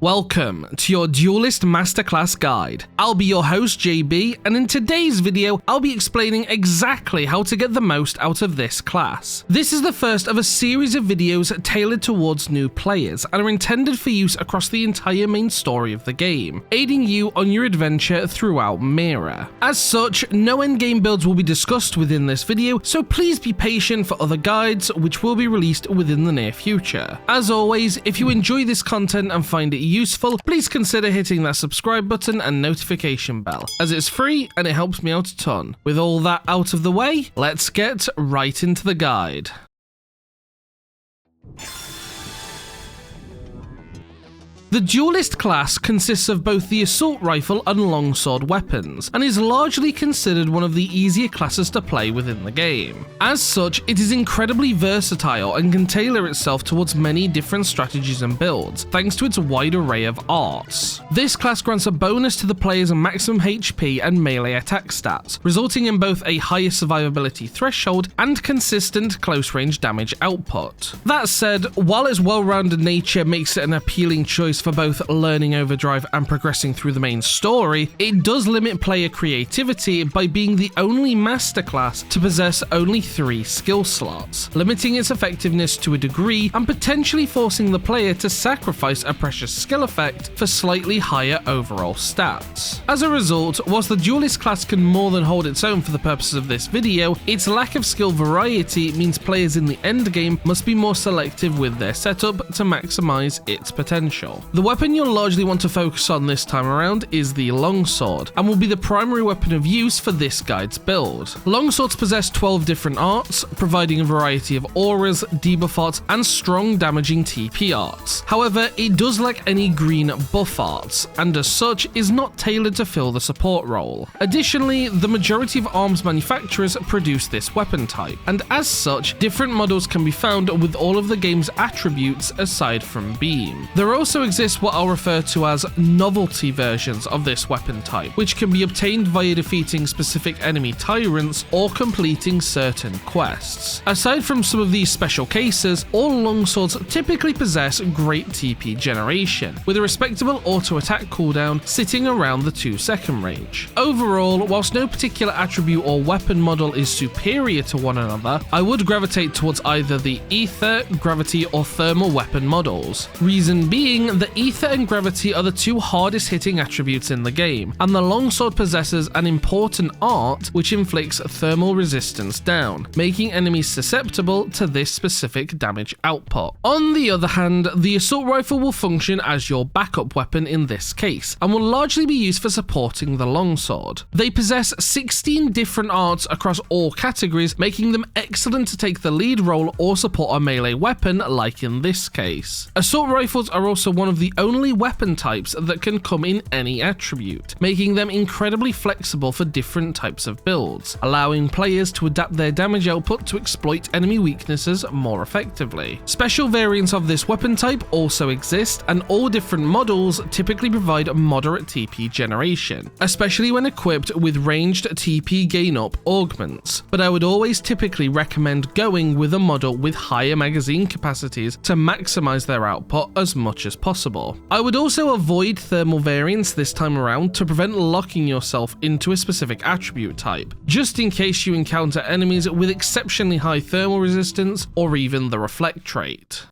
Welcome to your Duelist Masterclass Guide. I'll be your host JB, and in today's video I'll be explaining exactly how to get the most out of this class. This is the first of a series of videos tailored towards new players and are intended for use across the entire main story of the game, aiding you on your adventure throughout Mira. As such, no endgame builds will be discussed within this video, so please be patient for other guides which will be released within the near future. As always, if you enjoy this content and find it useful, please consider hitting that subscribe button and notification bell, as it's free and it helps me out a ton. With all that out of the way, let's get right into the guide. The Duelist class consists of both the assault rifle and longsword weapons, and is largely considered one of the easier classes to play within the game. As such, it is incredibly versatile and can tailor itself towards many different strategies and builds, thanks to its wide array of arts. This class grants a bonus to the player's maximum HP and melee attack stats, resulting in both a higher survivability threshold and consistent close-range damage output. That said, while its well-rounded nature makes it an appealing choice for both learning overdrive and progressing through the main story, it does limit player creativity by being the only masterclass to possess only 3 skill slots, limiting its effectiveness to a degree and potentially forcing the player to sacrifice a precious skill effect for slightly higher overall stats. As a result, whilst the Duelist class can more than hold its own for the purposes of this video, its lack of skill variety means players in the endgame must be more selective with their setup to maximize its potential. The weapon you'll largely want to focus on this time around is the longsword, and will be the primary weapon of use for this guide's build. Longswords possess 12 different arts, providing a variety of auras, debuff arts, and strong damaging TP arts. However, it does lack any green buff arts, and as such is not tailored to fill the support role. Additionally, the majority of arms manufacturers produce this weapon type, and as such, different models can be found with all of the game's attributes aside from beam. There also exists what I'll refer to as novelty versions of this weapon type, which can be obtained via defeating specific enemy tyrants or completing certain quests. Aside from some of these special cases, all longswords typically possess great TP generation, with a respectable auto attack cooldown sitting around the 2-second range. Overall, whilst no particular attribute or weapon model is superior to one another, I would gravitate towards either the ether, gravity, or thermal weapon models. Reason being that ether and gravity are the 2 hardest hitting attributes in the game, and the longsword possesses an important art which inflicts thermal resistance down, making enemies susceptible to this specific damage output. On the other hand, the assault rifle will function as your backup weapon in this case, and will largely be used for supporting the longsword. They possess 16 different arts across all categories, making them excellent to take the lead role or support a melee weapon like in this case. Assault rifles are also one of the only weapon types that can come in any attribute, making them incredibly flexible for different types of builds, allowing players to adapt their damage output to exploit enemy weaknesses more effectively. Special variants of this weapon type also exist, and all different models typically provide moderate TP generation, especially when equipped with ranged TP gain up augments, but I would always typically recommend going with a model with higher magazine capacities to maximize their output as much as possible. I would also avoid thermal variants this time around to prevent locking yourself into a specific attribute type, just in case you encounter enemies with exceptionally high thermal resistance or even the reflect trait.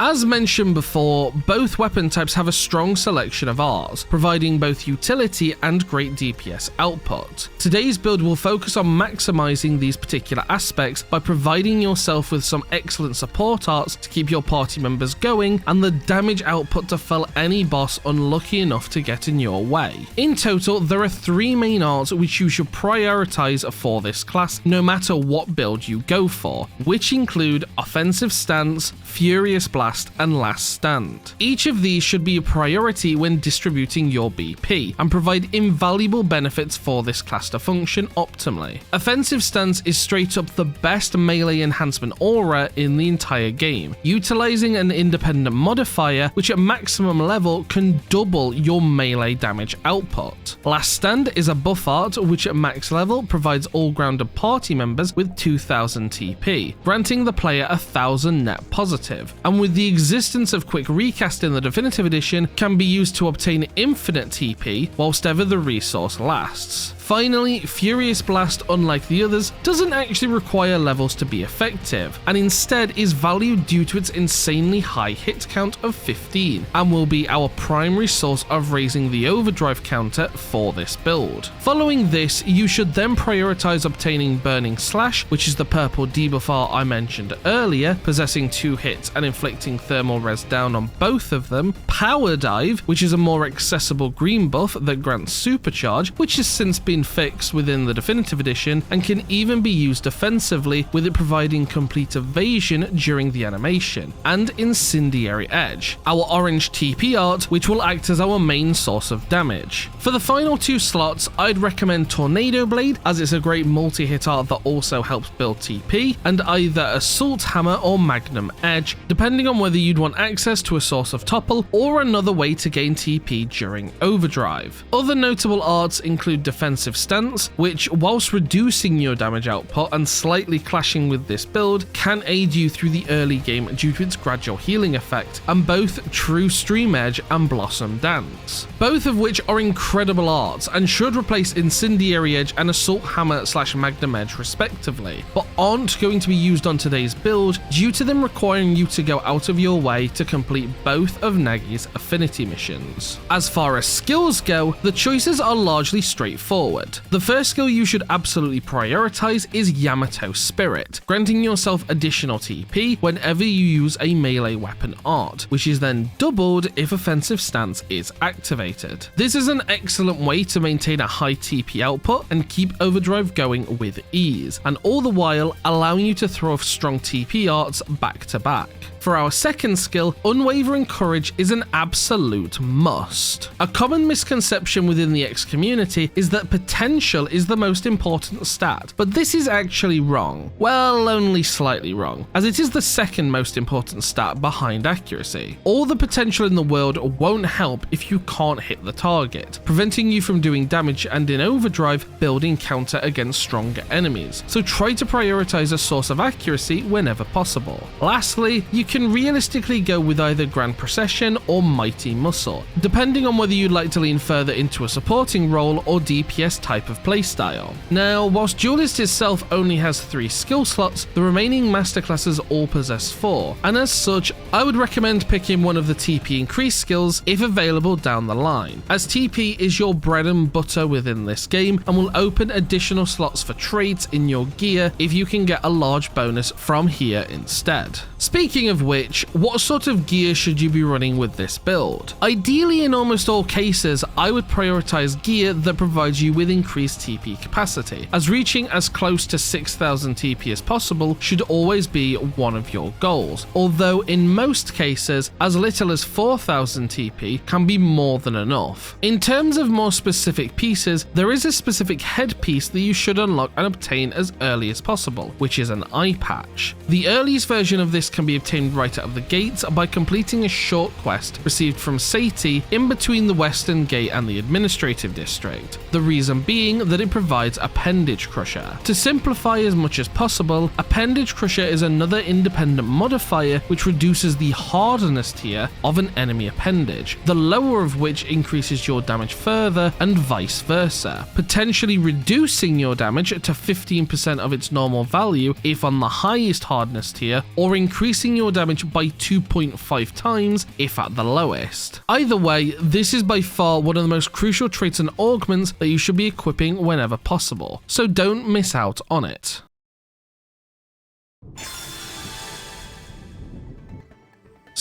As mentioned before, both weapon types have a strong selection of arts, providing both utility and great DPS output. Today's build will focus on maximizing these particular aspects by providing yourself with some excellent support arts to keep your party members going, and the damage output to fell any boss unlucky enough to get in your way. In total, there are 3 main arts which you should prioritize for this class, no matter what build you go for, which include Offensive Stance, Furious Blast, Blast, and Last Stand. Each of these should be a priority when distributing your BP, and provide invaluable benefits for this class to function optimally. Offensive Stance is straight up the best melee enhancement aura in the entire game, utilizing an independent modifier which at maximum level can double your melee damage output. Last Stand is a buff art which at max level provides all-grounded party members with 2000 TP, granting the player 1000 net positive, and with the existence of quick recast in the definitive edition, can be used to obtain infinite TP whilst ever the resource lasts. Finally, Furious Blast, unlike the others, doesn't actually require levels to be effective, and instead is valued due to its insanely high hit count of 15, and will be our primary source of raising the overdrive counter for this build. Following this, you should then prioritize obtaining Burning Slash, which is the purple debuff art I mentioned earlier, possessing 2 hits and inflicting thermal res down on both of them, Power Dive, which is a more accessible green buff that grants Supercharge, which has since been fixed within the definitive edition and can even be used offensively, with it providing complete evasion during the animation, and Incendiary Edge, our orange TP art, which will act as our main source of damage. For the final 2 slots, I'd recommend Tornado Blade, as it's a great multi-hit art that also helps build TP, and either Assault Hammer or Magnum Edge, depending on whether you'd want access to a source of topple or another way to gain TP during overdrive. Other notable arts include Defensive Stance, which, whilst reducing your damage output and slightly clashing with this build, can aid you through the early game due to its gradual healing effect, and both True Stream Edge and Blossom Dance, both of which are incredible arts and should replace Incendiary Edge and Assault Hammer / Magnum Edge respectively, but aren't going to be used on today's build due to them requiring you to go out of your way to complete both of Nagi's affinity missions. As far as skills go, the choices are largely straightforward. The first skill you should absolutely prioritize is Yamato Spirit, granting yourself additional TP whenever you use a melee weapon art, which is then doubled if Offensive Stance is activated. This is an excellent way to maintain a high TP output and keep overdrive going with ease, and all the while allowing you to throw off strong TP arts back to back. For our second skill, Unwavering Courage is an absolute must. A common misconception within the X community is that potential is the most important stat, but this is actually wrong. Well, only slightly wrong, as it is the second most important stat behind accuracy. All the potential in the world won't help if you can't hit the target, preventing you from doing damage and in overdrive building counter against stronger enemies, so try to prioritize a source of accuracy whenever possible. Lastly, you can realistically go with either Grand Procession or Mighty Muscle, depending on whether you'd like to lean further into a supporting role or DPS type of playstyle. Now, whilst Duelist itself only has 3 skill slots, the remaining masterclasses all possess 4, and as such, I would recommend picking one of the TP increase skills if available down the line, as TP is your bread and butter within this game and will open additional slots for traits in your gear if you can get a large bonus from here instead. Speaking of which, what sort of gear should you be running with this build? Ideally, in almost all cases, I would prioritize gear that provides you with increased TP capacity, as reaching as close to 6000 TP as possible should always be one of your goals, although in most cases, as little as 4000 TP can be more than enough. In terms of more specific pieces, there is a specific headpiece that you should unlock and obtain as early as possible, which is an eye patch. The earliest version of this can be obtained right out of the gates by completing a short quest received from Sati in between the Western Gate and the Administrative District, the reason being that it provides Appendage Crusher. To simplify as much as possible, Appendage Crusher is another independent modifier which reduces the hardness tier of an enemy appendage, the lower of which increases your damage further and vice versa, potentially reducing your damage to 15% of its normal value if on the highest hardness tier, or increasing your damage by 2.5 times if at the lowest. Either way, this is by far one of the most crucial traits and augments that you should be equipping whenever possible, so don't miss out on it.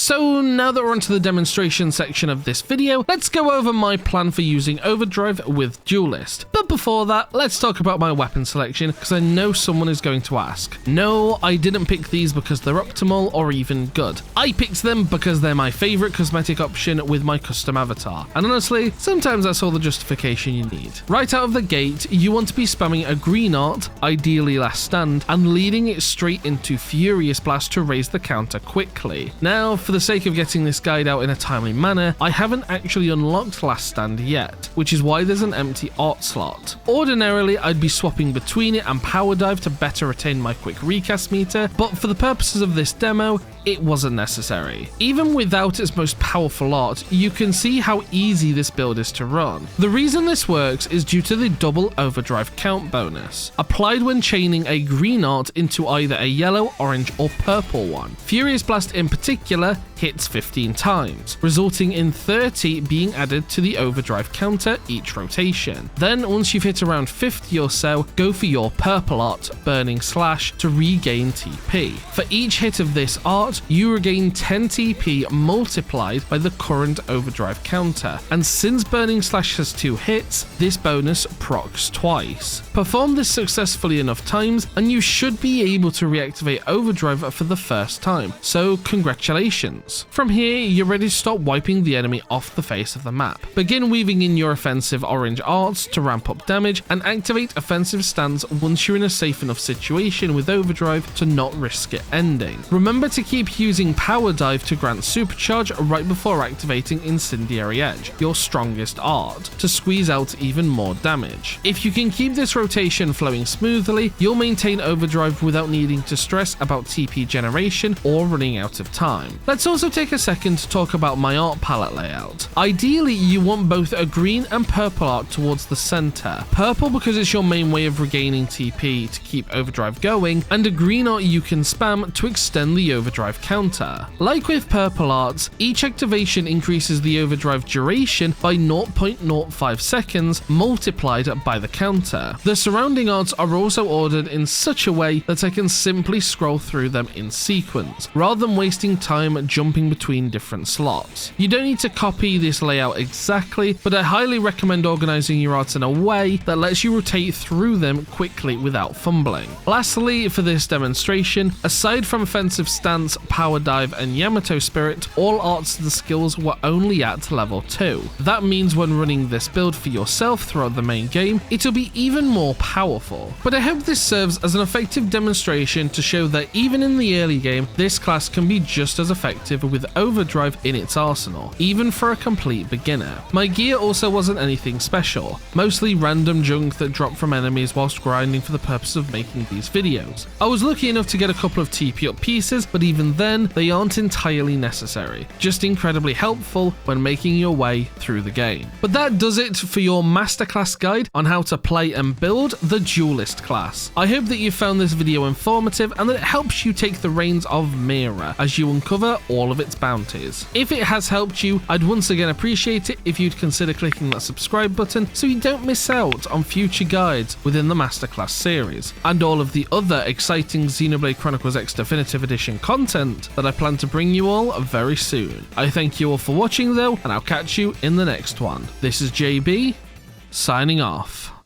So now that we're onto the demonstration section of this video, let's go over my plan for using Overdrive with Duelist. But before that, let's talk about my weapon selection, because I know someone is going to ask. No, I didn't pick these because they're optimal or even good. I picked them because they're my favorite cosmetic option with my custom avatar. And honestly, sometimes that's all the justification you need. Right out of the gate, you want to be spamming a green art, ideally last stand, and leading it straight into Furious Blast to raise the counter quickly. Now, for the sake of getting this guide out in a timely manner, I haven't actually unlocked last stand yet, which is why there's an empty art slot. Ordinarily, I'd be swapping between it and Power Dive to better retain my quick recast meter, but for the purposes of this demo, it wasn't necessary. Even without its most powerful art, you can see how easy this build is to run. The reason this works is due to the double overdrive count bonus, applied when chaining a green art into either a yellow, orange, or purple one. Furious Blast in particular hits 15 times, resulting in 30 being added to the overdrive counter each rotation. Then once you've hit around 50 or so, go for your purple art, Burning Slash, to regain TP. For each hit of this art, you regain 10 TP multiplied by the current overdrive counter, and since Burning Slash has 2 hits, this bonus procs twice. Perform this successfully enough times and you should be able to reactivate overdrive for the first time, so congratulations. From here, you're ready to start wiping the enemy off the face of the map. Begin weaving in your offensive orange arts to ramp up damage, and activate offensive stance once you're in a safe enough situation with overdrive to not risk it ending. Remember to keep using Power Dive to grant supercharge right before activating Incendiary Edge, your strongest art, to squeeze out even more damage. If you can keep this rotation flowing smoothly, you'll maintain overdrive without needing to stress about TP generation or running out of time. Let's also take a second to talk about my art palette layout. Ideally, you want both a green and purple art towards the center. Purple because it's your main way of regaining TP to keep overdrive going, and a green art you can spam to extend the overdrive counter. Like with purple arts, each activation increases the overdrive duration by 0.05 seconds multiplied by the counter. The surrounding arts are also ordered in such a way that I can simply scroll through them in sequence, rather than wasting time jumping between different slots. You don't need to copy this layout exactly, but I highly recommend organizing your arts in a way that lets you rotate through them quickly without fumbling. Lastly, for this demonstration, aside from offensive stance, Power Dive, and Yamato Spirit, all arts and skills were only at level 2. That means when running this build for yourself throughout the main game, it'll be even more powerful. But I hope this serves as an effective demonstration to show that even in the early game, this class can be just as effective with overdrive in its arsenal, even for a complete beginner. My gear also wasn't anything special, mostly random junk that dropped from enemies whilst grinding for the purpose of making these videos. I was lucky enough to get a couple of TP up pieces, but even then, they aren't entirely necessary, just incredibly helpful when making your way through the game. But that does it for your masterclass guide on how to play and build the Duelist class. I hope that you found this video informative and that it helps you take the reins of Mira as you uncover all of its bounties. If it has helped you, I'd once again appreciate it if you'd consider clicking that subscribe button so you don't miss out on future guides within the masterclass series, and all of the other exciting Xenoblade Chronicles X Definitive Edition content that I plan to bring you all very soon. I thank you all for watching though, and I'll catch you in the next one. This is JB, signing off.